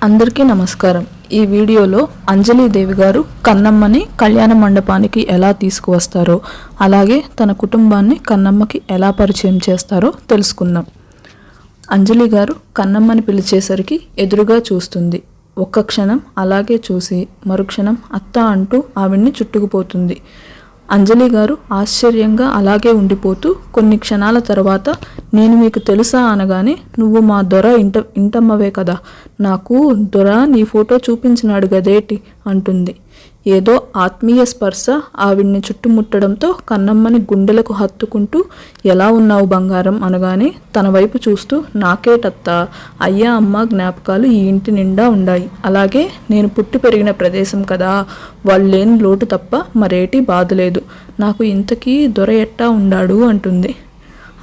అందరికీ నమస్కారం. ఈ వీడియోలో అంజలీదేవి గారు కన్నమ్మని కళ్యాణ మండపానికి ఎలా తీసుకువస్తారో, అలాగే తన కుటుంబాన్ని కన్నమ్మకి ఎలా పరిచయం చేస్తారో తెలుసుకుందాం. అంజలి గారు కన్నమ్మని పిలిచేసరికి ఎదురుగా చూస్తుంది. ఒక్క క్షణం అలాగే చూసి మరుక్షణం అత్త అంటూ ఆవిడ్ని చుట్టుకుపోతుంది. అంజలి గారు ఆశ్చర్యంగా అలాగే ఉండిపోతూ కొన్ని క్షణాల తర్వాత, నేను మీకు తెలుసా అనగానే, నువ్వు మా దొర ఇంటమ్మవే కదా, నాకు దొర నీ ఫోటో చూపించినాడు గదేటి అంటుంది. ఏదో ఆత్మీయ స్పర్శ ఆవిడ్ని చుట్టుముట్టడంతో కన్నమ్మని గుండెలకు హత్తుకుంటూ, ఎలా ఉన్నావు బంగారం అనగానే తన వైపు చూస్తూ, నాకేటత్తా, అయ్యా అమ్మ జ్ఞాపకాలు ఈ ఇంటి నిండా ఉండాయి. అలాగే నేను పుట్టి పెరిగిన ప్రదేశం కదా, వాళ్ళు లేని లోటు తప్ప మరేటి బాధ లేదు. నాకు ఇంతకీ దొర ఎట్టా ఉండాడు అంటుంది.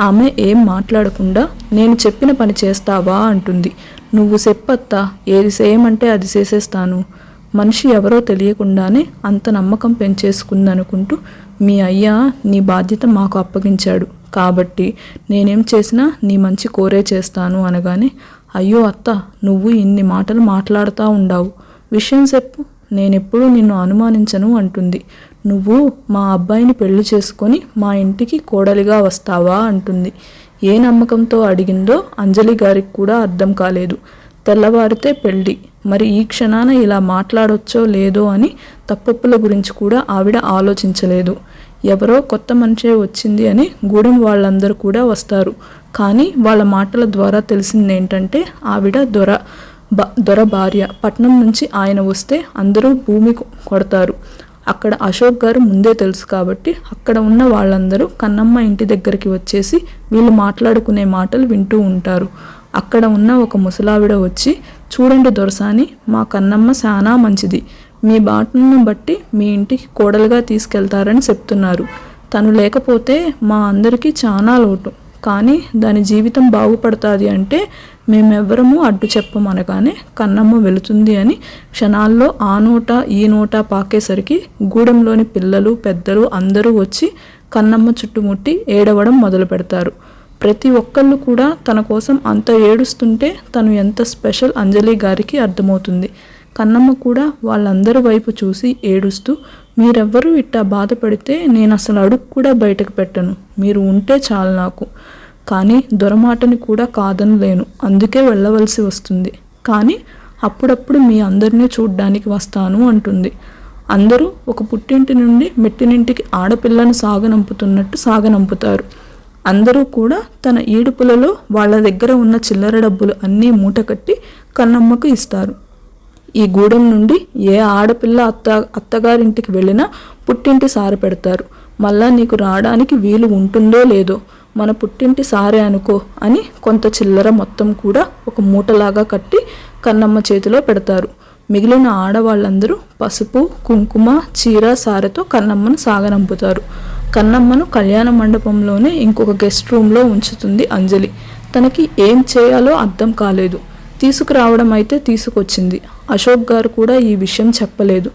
ఆమె ఏం మాట్లాడకుండా, నేను చెప్పిన పని చేస్తావా అంటుంది. నువ్వు చెప్పత్తా, ఏది చేయమంటే అది చేసేస్తాను. మనిషి ఎవరో తెలియకుండానే అంత నమ్మకం పెంచేసుకుందనుకుంటూ, మీ అయ్య నీ బాధ్యత మాకు అప్పగించాడు కాబట్టి నేనేం చేసినా నీ మంచి కోరే చేస్తాను అనగానే, అయ్యో అత్త, నువ్వు ఇన్ని మాటలు మాట్లాడుతూ ఉండావు, విషయం చెప్పు, నేనెప్పుడూ నిన్ను అనుమానించను అంటుంది. నువ్వు మా అబ్బాయిని పెళ్లి చేసుకొని మా ఇంటికి కోడలిగా వస్తావా అంటుంది. ఏ నమ్మకంతో అడిగిందో అంజలి గారికి కూడా అర్థం కాలేదు. తెల్లవారితే పెళ్ళి, మరి ఈ క్షణాన ఇలా మాట్లాడొచ్చో లేదో అని తప్పొప్పుల గురించి కూడా ఆవిడ ఆలోచించలేదు. ఎవరో కొత్త మనిషే వచ్చింది అని గూడెం వాళ్ళందరూ కూడా వస్తారు. కానీ వాళ్ళ మాటల ద్వారా తెలిసిందేంటంటే, ఆవిడ దొర భార్య. పట్నం నుంచి ఆయన వస్తే అందరూ భూమి కొడతారు. అక్కడ అశోక్ గారు ముందే తెలుసు కాబట్టి అక్కడ ఉన్న వాళ్ళందరూ కన్నమ్మ ఇంటి దగ్గరికి వచ్చేసి వీళ్ళు మాట్లాడుకునే మాటలు వింటూ ఉంటారు. అక్కడ ఉన్న ఒక ముసలావిడ వచ్చి, చూడండి దొరసాని, మా కన్నమ్మ చాలా మంచిది, మీ బాటను బట్టి మీ ఇంటికి కోడలుగా తీసుకెళ్తారని చెప్తున్నారు. తను లేకపోతే మా అందరికీ చాలా లోటు, కానీ దాని జీవితం బాగుపడుతుంది అంటే మేమెవ్వరము అడ్డు చెప్పమనగానే కన్నమ్మ వెళుతుంది అని క్షణాల్లో ఆ నోట ఈ నోట పాకేసరికి గూడెంలోని పిల్లలు పెద్దలు అందరూ వచ్చి కన్నమ్మ చుట్టుముట్టి ఏడవడం మొదలు పెడతారు. ప్రతి ఒక్కళ్ళు కూడా తన కోసం అంత ఏడుస్తుంటే తను ఎంత స్పెషల్ అంజలి గారికి అర్థమవుతుంది. కన్నమ్మ కూడా వాళ్ళందరి వైపు చూసి ఏడుస్తూ, మీరెవ్వరూ ఇట్టా బాధపడితే నేను అసలు అడుగు కూడా బయటకు పెట్టను, మీరు ఉంటే చాలు నాకు. కానీ దొరమాటని కూడా కాదనలేను, అందుకే వెళ్ళవలసి వస్తుంది. కానీ అప్పుడప్పుడు మీ అందరినీ చూడ్డానికి వస్తాను అంటుంది. అందరూ ఒక పుట్టింటి నుండి మెట్టినింటికి ఆడపిల్లను సాగనంపుతున్నట్టు సాగనంపుతారు. అందరూ కూడా తన ఈడుపులలో వాళ్ళ దగ్గర ఉన్న చిల్లర డబ్బులు అన్నీ మూటకట్టి కన్నమ్మకు ఇస్తారు. ఈ గూడెం నుండి ఏ ఆడపిల్ల అత్తగారింటికి వెళ్ళినా పుట్టింటి సారె పెడతారు. మళ్ళా నీకు రావడానికి వీలు ఉంటుందో లేదో, మన పుట్టింటి సారే అనుకో అని కొంత చిల్లర మొత్తం కూడా ఒక మూటలాగా కట్టి కన్నమ్మ చేతిలో పెడతారు. మిగిలిన ఆడవాళ్ళందరూ పసుపు కుంకుమ చీర సారెతో కన్నమ్మను సాగనంపుతారు. కన్నమ్మను కళ్యాణ మండపంలోనే ఇంకొక గెస్ట్ రూమ్లో ఉంచుతుంది అంజలి. తనకి ఏం చేయాలో అర్థం కాలేదు. తీసుకురావడం అయితే తీసుకొచ్చింది. అశోక్ గారు కూడా ఈ విషయం చెప్పలేదు.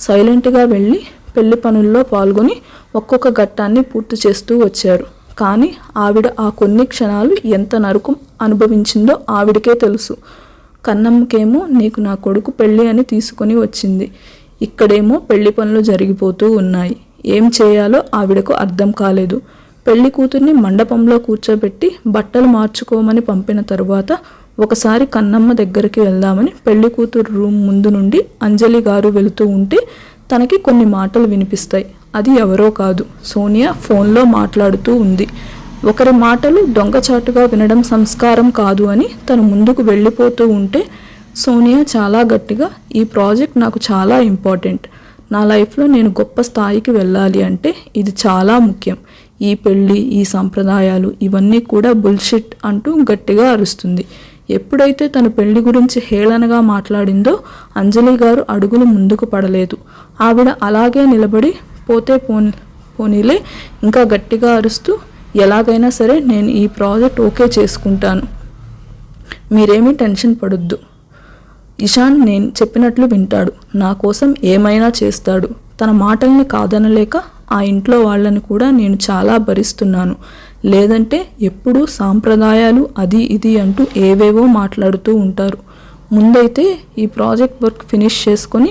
సైలెంట్గా వెళ్ళి పెళ్లి పనుల్లో పాల్గొని ఒక్కొక్క ఘట్టాన్ని పూర్తి చేస్తూ వచ్చారు. కానీ ఆవిడ ఆ కొన్ని క్షణాలు ఎంత నరకం అనుభవించిందో ఆవిడకే తెలుసు. కన్నమ్మకేమో నీకు నా కొడుకు పెళ్ళి అని తీసుకొని వచ్చింది, ఇక్కడేమో పెళ్లి పనులు జరిగిపోతూ ఉన్నాయి. ఏం చేయాలో ఆవిడకు అర్థం కాలేదు. పెళ్లి కూతుర్ని మండపంలో కూర్చోబెట్టి బట్టలు మార్చుకోమని పంపిన తరువాత ఒకసారి కన్నమ్మ దగ్గరికి వెళ్దామని పెళ్లి కూతురు రూమ్ ముందు నుండి అంజలి గారు వెళుతూ ఉంటే తనకి కొన్ని మాటలు వినిపిస్తాయి. అది ఎవరో కాదు, సోనియా ఫోన్లో మాట్లాడుతూ ఉంది. ఒకరి మాటలు దొంగచాటుగా వినడం సంస్కారం కాదు అని తను ముందుకు వెళ్ళిపోతూ ఉంటే సోనియా చాలా గట్టిగా, ఈ ప్రాజెక్ట్ నాకు చాలా ఇంపార్టెంట్, నా లైఫ్లో నేను గొప్ప స్థాయికి వెళ్ళాలి అంటే ఇది చాలా ముఖ్యం, ఈ పెళ్ళి ఈ సంప్రదాయాలు ఇవన్నీ కూడా బుల్షిట్ అంటూ గట్టిగా అరుస్తుంది. ఎప్పుడైతే తన పెళ్లి గురించి హేళనగా మాట్లాడిందో అంజలి గారు అడుగులు ముందుకు పడలేదు. ఆవిడ అలాగే నిలబడి, పోతే పోనీలే, ఇంకా గట్టిగా అరుస్తూ, ఎలాగైనా సరే నేను ఈ ప్రాజెక్ట్ ఓకే చేసుకుంటాను, మీరేమీ టెన్షన్ పడొద్దు, ఇషాన్ నేను చెప్పినట్లు వింటాడు, నా కోసం ఏమైనా చేస్తాడు, తన మాటల్ని కాదనలేక ఆ ఇంట్లో వాళ్ళని కూడా నేను చాలా భరిస్తున్నాను, లేదంటే ఎప్పుడూ సాంప్రదాయాలు అది ఇది అంటూ ఏవేవో మాట్లాడుతూ ఉంటారు, ముందైతే ఈ ప్రాజెక్ట్ వర్క్ ఫినిష్ చేసుకొని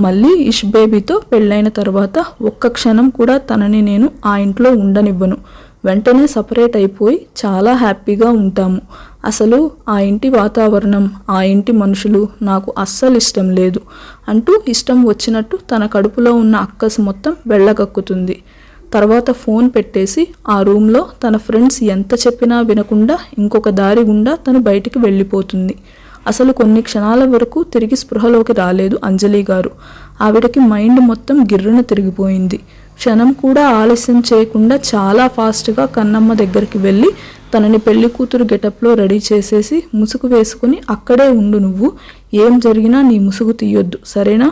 మళ్ళీ ఇష్ బేబీతో పెళ్ళైన తర్వాత ఒక్క క్షణం కూడా తనని నేను ఆ ఇంట్లో ఉండనివ్వను. వెంటనే సపరేట్ అయిపోయి చాలా హ్యాపీగా ఉంటాము. అసలు ఆ ఇంటి వాతావరణం, ఆ ఇంటి మనుషులు నాకు అస్సలు ఇష్టం లేదు అంటూ ఇష్టం వచ్చినట్టు తన కడుపులో ఉన్న అక్కసు మొత్తం వెళ్ళగక్కుతుంది. తర్వాత ఫోన్ పెట్టేసి ఆ రూమ్లో తన ఫ్రెండ్స్ ఎంత చెప్పినా వినకుండా ఇంకొక దారి గుండా తను బయటికి వెళ్ళిపోతుంది. అసలు కొన్ని క్షణాల వరకు తిరిగి స్పృహలోకి రాలేదు అంజలి గారు. ఆవిడకి మైండ్ మొత్తం గిర్రున తిరిగిపోయింది. క్షణం కూడా ఆలస్యం చేయకుండా చాలా ఫాస్ట్గా కన్నమ్మ దగ్గరికి వెళ్ళి తనని పెళ్లి కూతురు గెటప్లో రెడీ చేసేసి ముసుగు వేసుకుని అక్కడే ఉండు, నువ్వు ఏం జరిగినా నీ ముసుగు తీయొద్దు, సరేనా,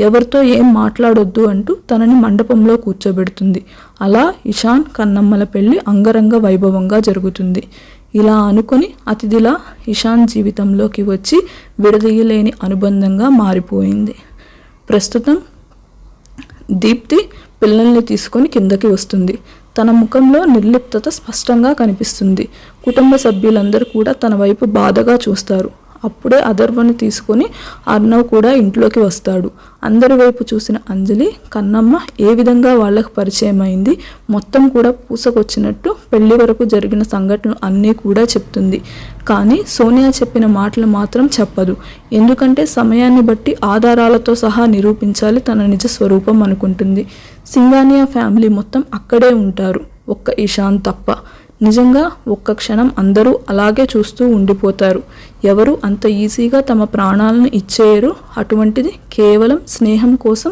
ఎవరితో ఏం మాట్లాడొద్దు అంటూ తనని మండపంలో కూర్చోబెడుతుంది. అలా ఇషాన్ కన్నమ్మల పెళ్లి అంగరంగ వైభవంగా జరుగుతుంది. ఇలా అనుకుని అతిథిలా ఇషాన్ జీవితంలోకి వచ్చి విడదీయలేని అనుబంధంగా మారిపోయింది. ప్రస్తుతం దీప్తి పిల్లల్ని తీసుకొని కిందకి వస్తుంది. తన ముఖంలో నిర్లిప్తత స్పష్టంగా కనిపిస్తుంది. కుటుంబ సభ్యులందరూ కూడా తన వైపు బాధగా చూస్తారు. అప్పుడే అథర్వని తీసుకొని అర్ణవ్ కూడా ఇంట్లోకి వస్తాడు. అందరి వైపు చూసిన అంజలి కన్నమ్మ ఏ విధంగా వాళ్ళకు పరిచయం అయింది మొత్తం కూడా పూసకొచ్చినట్టు పెళ్లి వరకు జరిగిన సంఘటనలు అన్నీ కూడా చెప్తుంది. కానీ సోనియా చెప్పిన మాటలు మాత్రం చెప్పదు. ఎందుకంటే సమయాన్ని బట్టి ఆధారాలతో సహా నిరూపించాలి తన నిజ స్వరూపం అనుకుంటుంది. సింగానియా ఫ్యామిలీ మొత్తం అక్కడే ఉంటారు, ఒక్క ఇషాన్ తప్ప. నిజంగా ఒక్క క్షణం అందరూ అలాగే చూస్తూ ఉండిపోతారు. ఎవరు అంత ఈజీగా తమ ప్రాణాలను ఇచ్చేయరు. అటువంటిది కేవలం స్నేహం కోసం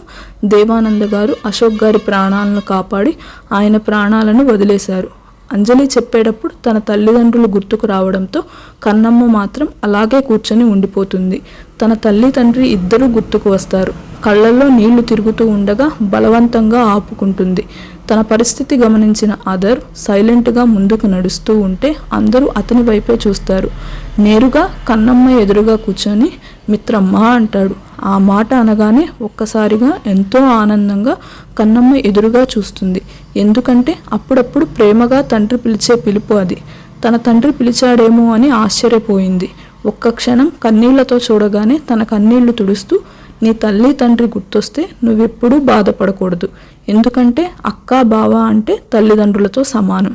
దేవానంద గారు అశోక్ గారి ప్రాణాలను కాపాడి ఆయన ప్రాణాలను వదిలేశారు. అంజలి చెప్పేటప్పుడు తన తల్లిదండ్రులు గుర్తుకు రావడంతో కన్నమ్మ మాత్రం అలాగే కూర్చొని ఉండిపోతుంది. తన తల్లి తండ్రి ఇద్దరూ గుర్తుకు వస్తారు. కళ్ళల్లో నీళ్లు తిరుగుతూ ఉండగా బలవంతంగా ఆపుకుంటుంది. తన పరిస్థితి గమనించిన అదర్ సైలెంట్గా ముందుకు నడుస్తూ ఉంటే అందరూ అతని వైపే చూస్తారు. నేరుగా కన్నమ్మ ఎదురుగా కూర్చొని మిత్రమ్మ అంటాడు. ఆ మాట అనగానే ఒక్కసారిగా ఎంతో ఆనందంగా కన్నమ్మ ఎదురుగా చూస్తుంది. ఎందుకంటే అప్పుడప్పుడు ప్రేమగా తండ్రి పిలిచే పిలుపు అది. తన తండ్రి పిలిచాడేమో అని ఆశ్చర్యపోయింది. ఒక్క క్షణం కన్నీళ్లతో చూడగానే తన కన్నీళ్లు తుడుస్తూ, నీ తల్లి తండ్రి గుర్తొస్తే నువ్వెప్పుడూ బాధపడకూడదు. ఎందుకంటే అక్క బావ అంటే తల్లిదండ్రులతో సమానం.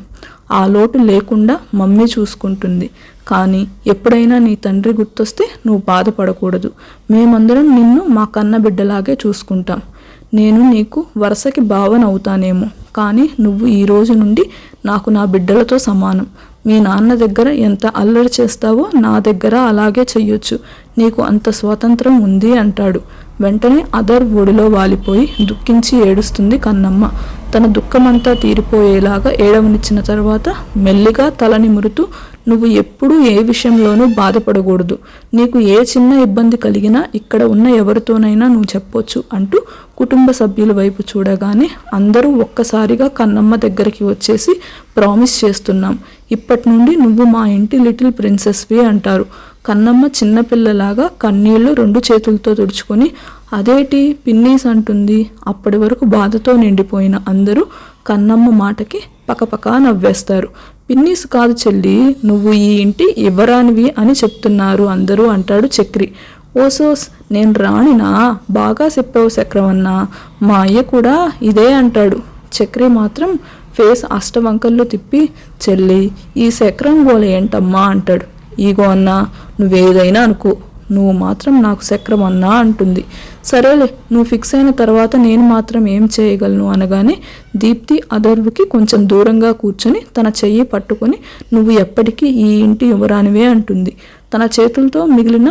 ఆ లోటు లేకుండా మమ్మీ చూసుకుంటుంది. కానీ ఎప్పుడైనా నీ తండ్రి గుర్తొస్తే నువ్వు బాధపడకూడదు. మేమందరం నిన్ను మా కన్న బిడ్డలాగే చూసుకుంటాం. నేను నీకు వరుసకి బావనవుతానేమో, కానీ నువ్వు ఈ రోజు నుండి నాకు నా బిడ్డలతో సమానం. మీ నాన్న దగ్గర ఎంత అల్లరి చేస్తావో నా దగ్గర అలాగే చెయ్యొచ్చు. నీకు అంత స్వాతంత్రం ఉంది అంటాడు. వెంటనే అదర్ ఒడిలో వాలిపోయి దుఃఖించి ఏడుస్తుంది కన్నమ్మ. తన దుఃఖమంతా తీరిపోయేలాగా ఏడవనిచ్చిన తర్వాత మెల్లిగా తల నిమురుతూ, నువ్వు ఎప్పుడూ ఏ విషయంలోనూ బాధపడకూడదు. నీకు ఏ చిన్న ఇబ్బంది కలిగినా ఇక్కడ ఉన్న ఎవరితోనైనా నువ్వు చెప్పొచ్చు అంటూ కుటుంబ సభ్యుల వైపు చూడగానే అందరూ ఒక్కసారిగా కన్నమ్మ దగ్గరికి వచ్చేసి ప్రామిస్ చేస్తున్నాం, ఇప్పటి నుండి నువ్వు మా ఇంటి లిటిల్ ప్రిన్సెస్వి అంటారు. కన్నమ్మ చిన్నపిల్లలాగా కన్నీళ్లు 2 చేతులతో తుడుచుకొని అదేటి పిన్నీస్ అంటుంది. అప్పటి వరకు బాధతో నిండిపోయిన అందరూ కన్నమ్మ మాటకి పకపకా నవ్వేస్తారు. పిన్నీస్ కాదు చెల్లి, నువ్వు ఈ ఇంటి ఇవ్వరానివి అని చెప్తున్నారు అందరూ అంటాడు చక్రి. ఓసోస్, నేను రాణినా? బాగా చెప్పావు చక్రవన్నా, మా అయ్య కూడా ఇదే అంటాడు. చక్రి మాత్రం ఫేస్ అష్టవంకల్లో తిప్పి, చెల్లి ఈ చక్రం గోల ఏంటమ్మా అంటాడు. ఈగో అన్నా, నువ్వేదైనా అనుకో, నువ్వు మాత్రం నాకు చక్రం అన్నా అంటుంది. సరేలే, నువ్వు ఫిక్స్ అయిన తర్వాత నేను మాత్రం ఏం చేయగలను అనగానే దీప్తి అదర్వుకి కొంచెం దూరంగా కూర్చొని తన చెయ్యి పట్టుకొని, నువ్వు ఎప్పటికీ ఈ ఇంటి యువరానివే అంటుంది. తన చేతులతో మిగిలిన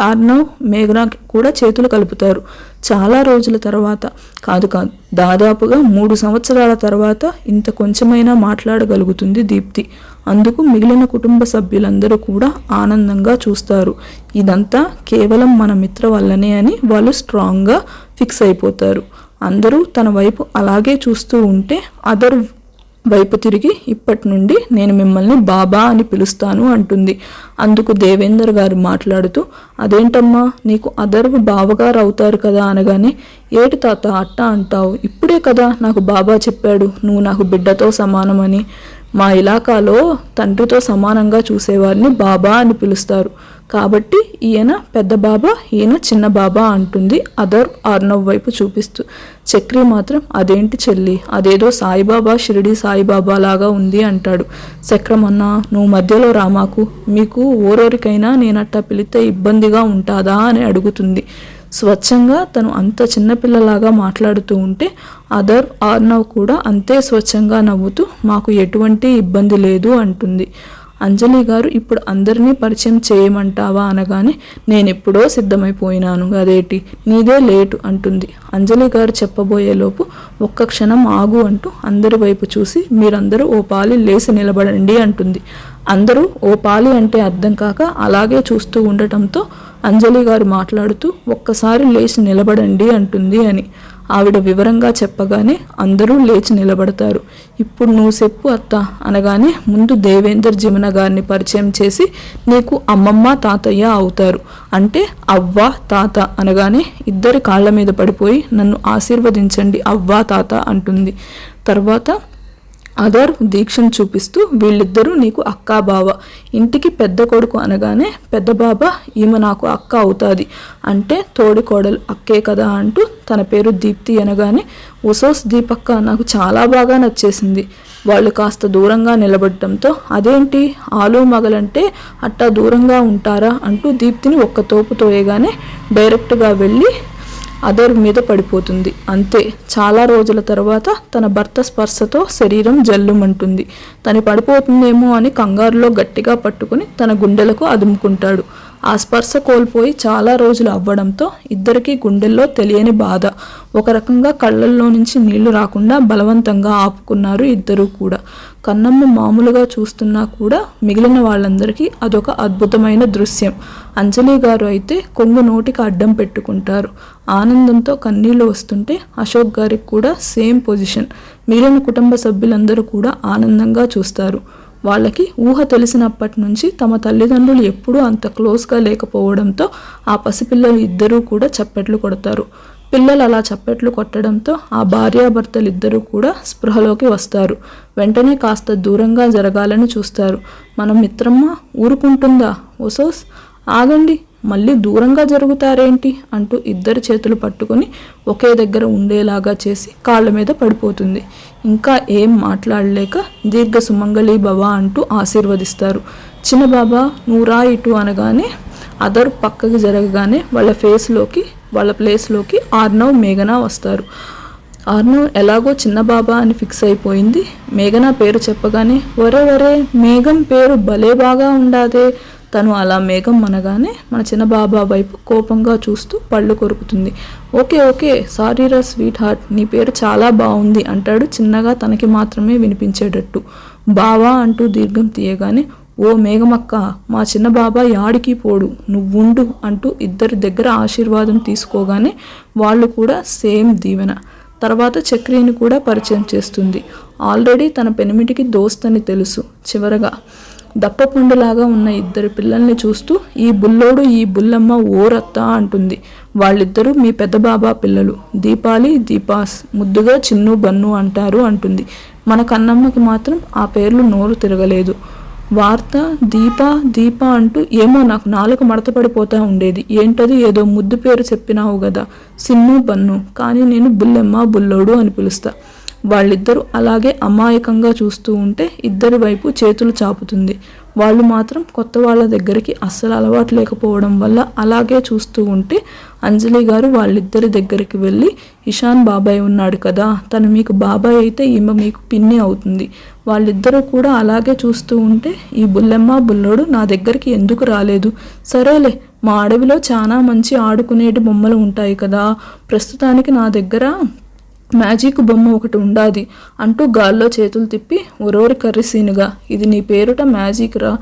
అర్ణవ్, మేఘనా కూడా చేతులు కలుపుతారు. చాలా రోజుల తర్వాత, కాదు దాదాపుగా 3 సంవత్సరాల తర్వాత ఇంత కొంచెమైనా మాట్లాడగలుగుతుంది దీప్తి. అందుకు మిగిలిన కుటుంబ సభ్యులందరూ కూడా ఆనందంగా చూస్తారు. ఇదంతా కేవలం మన మిత్ర వల్లనే అని వాళ్ళు స్ట్రాంగ్గా ఫిక్స్ అయిపోతారు. అందరూ తన వైపు అలాగే చూస్తూ ఉంటే అదర్ వైపు తిరిగి, ఇప్పటి నుండి నేను మిమ్మల్ని బాబా అని పిలుస్తాను అంటుంది. అందుకు దేవేందర్ గారు మాట్లాడుతూ, అదేంటమ్మా, నీకు అదర్వు బావగారు అవుతారు కదా అనగానే, ఏటి తాత అట్ట అంటావు, ఇప్పుడే కదా నాకు బాబా చెప్పాడు నువ్వు నాకు బిడ్డతో సమానమని. మా ఇలాకాలో తండ్రితో సమానంగా చూసేవారిని బాబా అని పిలుస్తారు. కాబట్టి ఈయన పెద్ద బాబా, ఈయన చిన్న బాబా అంటుంది అదర్ ఆర్నవ్ వైపు చూపిస్తూ. చక్రి మాత్రం అదేంటి చెల్లి, అదేదో సాయిబాబా, షిరిడి సాయిబాబా లాగా ఉంది అంటాడు. చక్రమన్నా నువ్వు మధ్యలో రామాకు, మీకు ఓరోరికైనా నేనట్టా పిలిస్తే ఇబ్బందిగా ఉంటాదా అని అడుగుతుంది. స్వచ్ఛంగా తను అంత చిన్నపిల్లలాగా మాట్లాడుతూ ఉంటే అదర్ ఆర్నవ్ కూడా అంతే స్వచ్ఛంగా నవ్వుతూ మాకు ఎటువంటి ఇబ్బంది లేదు అంటుంది. అంజలి గారు ఇప్పుడు అందరినీ పరిచయం చేయమంటావా అనగానే నేనెప్పుడో సిద్ధమైపోయినాను, అదేటి నీదే లేటు అంటుంది. అంజలి గారు చెప్పబోయేలోపు ఒక్క క్షణం ఆగు అంటూ అందరి వైపు చూసి మీరందరూ ఓ పాలి లేచి నిలబడండి అంటుంది. అందరూ ఓ పాలి అంటే అర్థం కాక అలాగే చూస్తూ ఉండటంతో అంజలి గారు మాట్లాడుతూ ఒక్కసారి లేచి నిలబడండి అంటుంది అని. ఆవిడ వివరంగా చెప్పగానే అందరూ లేచి నిలబడతారు. ఇప్పుడు నువ్వు చెప్పు అత్త అనగానే ముందు దేవేందర్ జిమన గారిని పరిచయం చేసి నీకు అమ్మమ్మ తాతయ్య అవుతారు అంటే అవ్వ తాత అనగానే ఇద్దరి కాళ్ళ మీద పడిపోయి నన్ను ఆశీర్వదించండి అవ్వ తాత అంటుంది. తర్వాత అదర్ దీక్షను చూపిస్తూ వీళ్ళిద్దరూ నీకు అక్కా బావ, ఇంటికి పెద్ద కొడుకు అనగానే పెద్ద బాబా ఈమె నాకు అక్క అవుతుంది అంటే తోడి కోడలు అక్కే కదా అంటూ తన పేరు దీప్తి అనగానే ఉసోస్ దీపక్క నాకు చాలా బాగా నచ్చేసింది. వాళ్ళు కాస్త దూరంగా నిలబడటంతో అదేంటి ఆలు మగలంటే అట్టా దూరంగా ఉంటారా అంటూ దీప్తిని ఒక్క తోపు తోయగానే డైరెక్ట్గా వెళ్ళి అదర్ మీద పడిపోతుంది. అంతే, చాలా రోజుల తర్వాత తన భర్త స్పర్శతో శరీరం జల్లుమంటుంది. తను పడిపోతుందేమో అని కంగారులో గట్టిగా పట్టుకుని తన గుండెలకు అదుముకుంటాడు. ఆ స్పర్శ కోల్పోయి చాలా రోజులు అవ్వడంతో ఇద్దరికీ గుండెల్లో తెలియని బాధ. ఒక రకంగా కళ్ళల్లో నుంచి నీళ్లు రాకుండా బలవంతంగా ఆపుకున్నారు ఇద్దరూ కూడా. కన్నమ్మ మామూలుగా చూస్తున్నా కూడా మిగిలిన వాళ్ళందరికీ అదొక అద్భుతమైన దృశ్యం. అంజలి గారు అయితే కొంగు నోటికి అడ్డం పెట్టుకుంటారు. ఆనందంతో కన్నీళ్లు వస్తుంటే అశోక్ గారికి కూడా సేమ్ పొజిషన్. మిగిలిన కుటుంబ సభ్యులందరూ కూడా ఆనందంగా చూస్తారు. వాళ్ళకి ఊహ తెలిసినప్పటి నుంచి తమ తల్లిదండ్రులు ఎప్పుడూ అంత క్లోజ్గా లేకపోవడంతో ఆ పసిపిల్లలు ఇద్దరూ కూడా చప్పెట్లు కొడతారు. పిల్లలు అలా చప్పెట్లు కొట్టడంతో ఆ భార్యాభర్తలు ఇద్దరూ కూడా స్పృహలోకి వస్తారు. వెంటనే కాస్త దూరంగా జరగాలని చూస్తారు. మన మిత్రమ్మ ఊరుకుంటుందా? ఓసోస్ ఆగండి, మళ్ళీ దూరంగా జరుగుతారేంటి అంటూ ఇద్దరు చేతులు పట్టుకొని ఒకే దగ్గర ఉండేలాగా చేసి కాళ్ళ మీద పడిపోతుంది. ఇంకా ఏం మాట్లాడలేక దీర్ఘ సుమంగళి భవ అంటూ ఆశీర్వదిస్తారు. చిన్న బాబా నువ్వు రా ఇటు అనగానే అదర్ పక్కకి జరగగానే వాళ్ళ ప్లేస్లోకి ఆర్నవ్ మేఘన వస్తారు. ఆర్నవ్ ఎలాగో చిన్న బాబా అని ఫిక్స్ అయిపోయింది. మేఘన పేరు చెప్పగానే వరే మేఘం పేరు భలే బాగా ఉండాదే. తను అలా మేఘం అనగానే మన చిన్న బాబా వైపు కోపంగా చూస్తూ పళ్ళు కొరుకుతుంది. ఓకే సారీరా స్వీట్ హార్ట్, నీ పేరు చాలా బాగుంది అంటాడు చిన్నగా తనకి మాత్రమే వినిపించేటట్టు. బావా అంటూ దీర్ఘం తీయగానే ఓ మేఘమక్క, మా చిన్న బాబా యాడికి పోడు, నువ్వుండు అంటూ ఇద్దరి దగ్గర ఆశీర్వాదం తీసుకోగానే వాళ్ళు కూడా సేమ్ దీవెన. తర్వాత చక్రిని కూడా పరిచయం చేస్తుంది. ఆల్రెడీ తన పెనిమిటికి దోస్తని తెలుసు. చివరగా దప్పపుండులాగా ఉన్న ఇద్దరు పిల్లల్ని చూస్తూ ఈ బుల్లోడు ఈ బుల్లమ్మ ఓరత్త అంటుంది. వాళ్ళిద్దరూ మీ పెద్ద బాబా పిల్లలు, దీపాలి దీపాస్, ముద్దుగా చిన్ను బన్ను అంటారు అంటుంది. మన కన్నమ్మకి మాత్రం ఆ పేర్లు నోరు తిరగలేదు. వార్త దీప అంటూ ఏమో నాకు నాలుక మడతపడిపోతూ ఉండేది. ఏంటది ఏదో ముద్దు పేరు చెప్పినావు కదా, సిన్ను బన్ను, కానీ నేను బుల్లెమ్మ బుల్లోడు అని పిలుస్తా. వాళ్ళిద్దరూ అలాగే అమాయకంగా చూస్తూ ఉంటే ఇద్దరి వైపు చేతులు చాపుతుంది. వాళ్ళు మాత్రం కొత్త వాళ్ళ దగ్గరికి అస్సలు అలవాటు లేకపోవడం వల్ల అలాగే చూస్తూ ఉంటే అంజలి గారు వాళ్ళిద్దరి దగ్గరికి వెళ్ళి ఇషాన్ బాబాయ్ ఉన్నాడు కదా, తను మీకు బాబాయ్ అయితే ఈమె మీకు పిన్ని అవుతుంది. వాళ్ళిద్దరూ కూడా అలాగే చూస్తూ ఉంటే ఈ బుల్లెమ్మ బుల్లోడు నా దగ్గరికి ఎందుకు రాలేదు? సరేలే, మా అడవిలో చాలా మంచి ఆడుకునేటి బొమ్మలు ఉంటాయి కదా, ప్రస్తుతానికి నా దగ్గర మ్యాజిక్ బొమ్మ ఒకటి ఉండాది అంటూ గాల్లో చేతులు తిప్పి ఒరోరి కర్రీసీనుగా ఇది నీ పేరుట మ్యాజిక్ రా,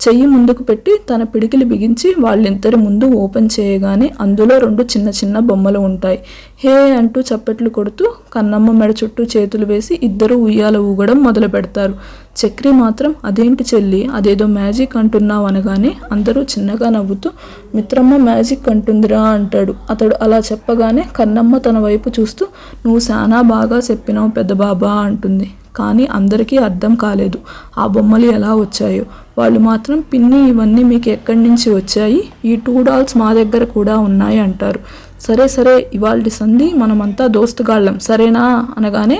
చెయ్యి ముందుకు పెట్టి తన పిడికిలి బిగించి వాళ్ళిద్దరి ముందు ఓపెన్ చేయగానే అందులో రెండు చిన్న బొమ్మలు ఉంటాయి. హే అంటూ చప్పట్లు కొడుతూ కన్నమ్మ మెడ చుట్టూ చేతులు వేసి ఇద్దరు ఉయ్యాల ఊగడం మొదలు పెడతారు. చక్రి మాత్రం అదేంటి చెల్లి, అదేదో మ్యాజిక్ అంటున్నావు అనగానే అందరూ చిన్నగా నవ్వుతూ మిత్రమ్మ మ్యాజిక్ అంటుందిరా అంటాడు. అతడు అలా చెప్పగానే కన్నమ్మ తన వైపు చూస్తూ నువ్వు చాలా బాగా చెప్పినావు పెద్ద బాబా అంటుంది. కానీ అందరికీ అర్థం కాలేదు ఆ బొమ్మలు ఎలా వచ్చాయో. వాళ్ళు మాత్రం పిన్ని ఇవన్నీ మీకు ఎక్కడి నుంచి వచ్చాయి, ఈ 2 డాల్స్ మా దగ్గర కూడా ఉన్నాయి అంటారు. సరే ఇవాల్టి సంధి మనమంతా దోస్తుగాళ్ళం సరేనా అనగానే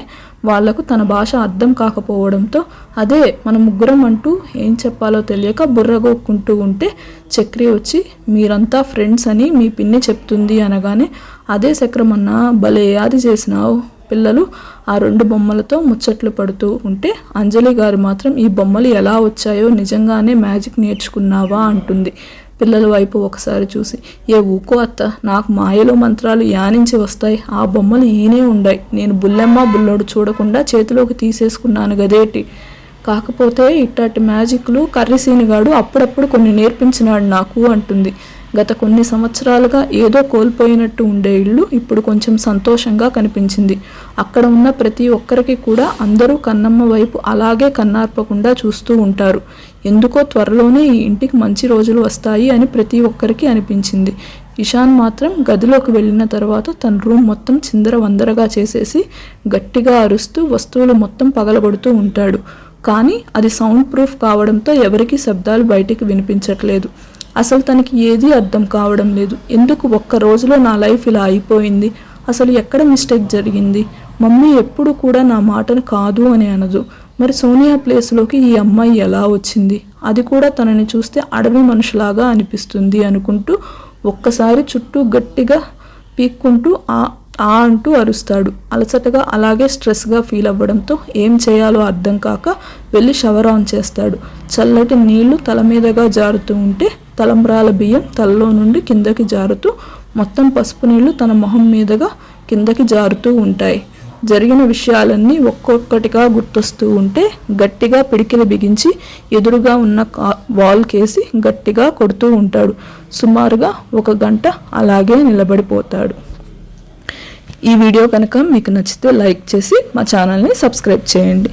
వాళ్లకు తన భాష అర్థం కాకపోవడంతో అదే మన ముగ్గురం అంటూ ఏం చెప్పాలో తెలియక బుర్రగొక్కుంటూ ఉంటే చక్రి వచ్చి మీరంతా ఫ్రెండ్స్ అని మీ పిన్ని చెప్తుంది అనగానే అదే చక్రమన్నా భలే యాది చేసినావు. పిల్లలు ఆ 2 బొమ్మలతో ముచ్చట్లు పడుతూ ఉంటే అంజలి గారు మాత్రం ఈ బొమ్మలు ఎలా వచ్చాయో నిజంగానే మ్యాజిక్ నేర్చుకున్నావా అంటుంది పిల్లల వైపు ఒకసారి చూసి. ఊకో అత్త, నాకు మాయలు మంత్రాలు యానించి వస్తాయి, ఆ బొమ్మలు ఈయనే ఉండాయి, నేను బుల్లెమ్మ బుల్లోడు చూడకుండా చేతిలోకి తీసేసుకున్నాను గదేటి. కాకపోతే ఇట్టాటి మ్యాజిక్లు కర్రీసీనిగాడు అప్పుడప్పుడు కొన్ని నేర్పించినాడు నాకు అంటుంది. గత కొన్ని సంవత్సరాలుగా ఏదో కోల్పోయినట్టు ఉండే ఇల్లు ఇప్పుడు కొంచెం సంతోషంగా కనిపించింది. అక్కడ ఉన్న ప్రతి ఒక్కరికి కూడా అందరూ కన్నమ్మ వైపు అలాగే కన్నార్పకుండా చూస్తూ ఉంటారు. ఎందుకో త్వరలోనే ఈ ఇంటికి మంచి రోజులు వస్తాయి అని ప్రతి ఒక్కరికి అనిపించింది. ఇషాన్ మాత్రం గదిలోకి వెళ్ళిన తర్వాత తన రూమ్ మొత్తం చిందరవందరగా చేసేసి గట్టిగా అరుస్తూ వస్తువులు మొత్తం పగలగొడుతూ ఉంటాడు. కానీ అది సౌండ్ ప్రూఫ్ కావడంతో ఎవరికీ శబ్దాలు బయటికి వినిపించట్లేదు. అసలు తనకి ఏదీ అర్థం కావడం లేదు. ఎందుకు ఒక్క రోజులో నా లైఫ్ ఇలా అయిపోయింది, అసలు ఎక్కడ మిస్టేక్ జరిగింది. మమ్మీ ఎప్పుడు కూడా నా మాటను కాదు అని అనదు. మరి సోనియా ప్లేస్లోకి ఈ అమ్మాయి ఎలా వచ్చింది, అది కూడా తనని చూస్తే అడవి మనుషులాగా అనిపిస్తుంది అనుకుంటూ ఒక్కసారి చుట్టూ గట్టిగా పీక్కుంటూ ఆ అంటూ అరుస్తాడు. అలసటగా అలాగే స్ట్రెస్గా ఫీల్ అవ్వడంతో ఏం చేయాలో అర్థం కాక వెళ్ళి షవర్ ఆన్ చేస్తాడు. చల్లటి నీళ్లు తల మీదగా జారుతూ ఉంటే తలంబ్రాల బియ్యం తలలో నుండి కిందకి జారుతూ మొత్తం పసుపు నీళ్లు తన మొహం మీదగా కిందకి జారుతూ ఉంటాయి. జరిగిన విషయాలన్నీ ఒక్కొక్కటిగా గుర్తొస్తూ ఉంటే గట్టిగా పిడికిలు బిగించి ఎదురుగా ఉన్న వాల్ కేసి గట్టిగా కొడుతూ ఉంటాడు. సుమారుగా 1 గంట అలాగే నిలబడిపోతాడు. ఈ వీడియో కనుక మీకు నచ్చితే లైక్ చేసి మా ఛానల్ని సబ్స్క్రైబ్ చేయండి.